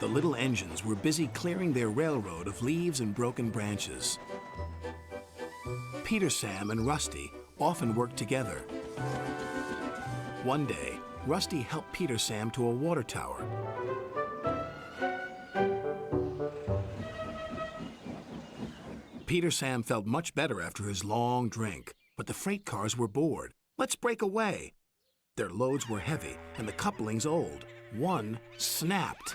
The little engines were busy clearing their railroad of leaves and broken branches. Peter, Sam, and Rusty often worked together. One day, Rusty helped Peter Sam to a water tower. Peter Sam felt much better after his long drink, but the freight cars were bored. Let's break away. Their loads were heavy and the couplings old. One snapped.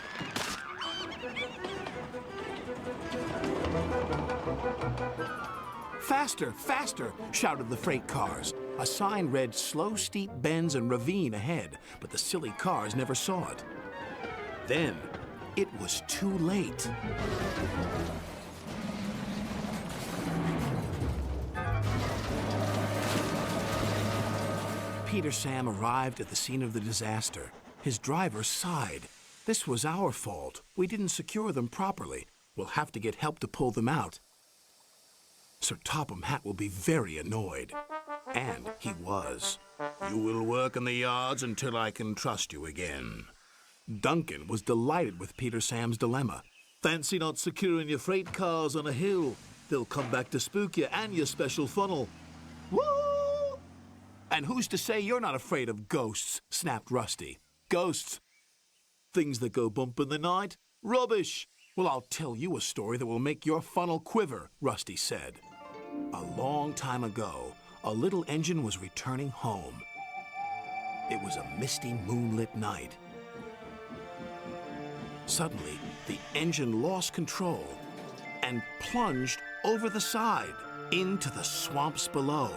Faster, faster, shouted the freight cars. A sign read slow steep bends and ravine ahead, but the silly cars never saw it. Then, it was too late. Peter Sam arrived at the scene of the disaster. His driver sighed. This was our fault. We didn't secure them properly. We'll have to get help to pull them out. Sir Topham Hatt will be very annoyed. And he was. You will work in the yards until I can trust you again. Duncan was delighted with Peter Sam's dilemma. Fancy not securing your freight cars on a hill. They'll come back to spook you and your special funnel. Woo! And who's to say you're not afraid of ghosts? Snapped Rusty. Ghosts? Things that go bump in the night? Rubbish! Well, I'll tell you a story that will make your funnel quiver, Rusty said. A long time ago, a little engine was returning home. It was a misty, moonlit night. Suddenly, the engine lost control and plunged over the side into the swamps below.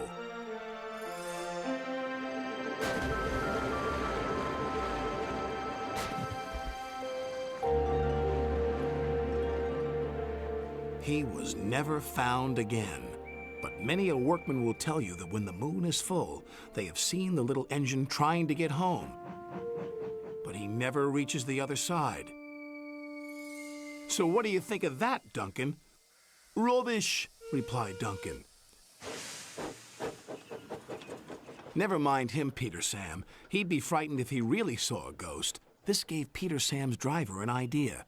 He was never found again. But many a workman will tell you that when the moon is full, they have seen the little engine trying to get home. But he never reaches the other side. So what do you think of that, Duncan? Rubbish, replied Duncan. Never mind him, Peter Sam. He'd be frightened if he really saw a ghost. This gave Peter Sam's driver an idea.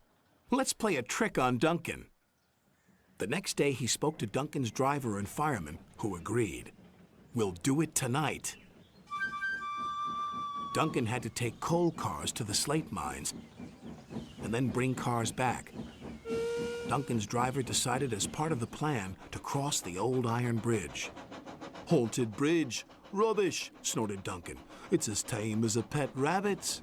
Let's play a trick on Duncan. The next day, he spoke to Duncan's driver and fireman, who agreed. We'll do it tonight. Duncan had to take coal cars to the slate mines and then bring cars back. Duncan's driver decided as part of the plan to cross the old iron bridge. Haunted bridge. Rubbish, snorted Duncan. It's as tame as a pet rabbit.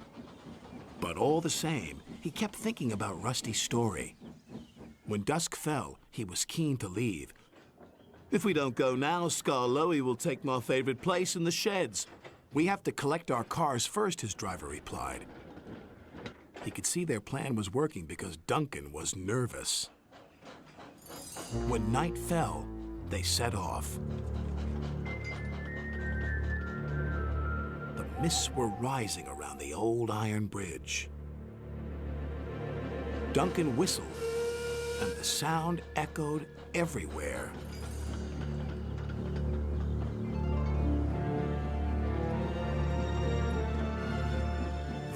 But all the same, he kept thinking about Rusty's story. When dusk fell, he was keen to leave. If we don't go now, Scarloey will take my favorite place in the sheds. We have to collect our cars first, his driver replied. He could see their plan was working because Duncan was nervous. When night fell, they set off. The mists were rising around the old iron bridge. Duncan whistled, and the sound echoed everywhere.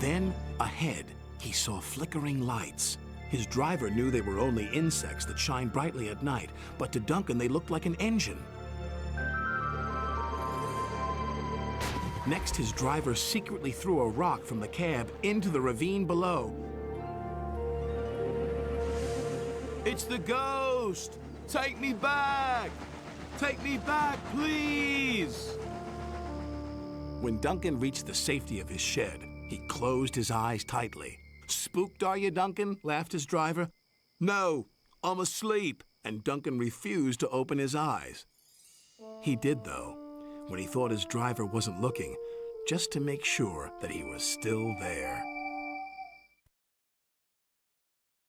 Then, ahead, he saw flickering lights. His driver knew they were only insects that shine brightly at night, but to Duncan they looked like an engine. Next, his driver secretly threw a rock from the cab into the ravine below. It's the ghost! Take me back! Take me back, please! When Duncan reached the safety of his shed, he closed his eyes tightly. Spooked, are you, Duncan? Laughed his driver. No, I'm asleep. And Duncan refused to open his eyes. He did, though, when he thought his driver wasn't looking, just to make sure that he was still there.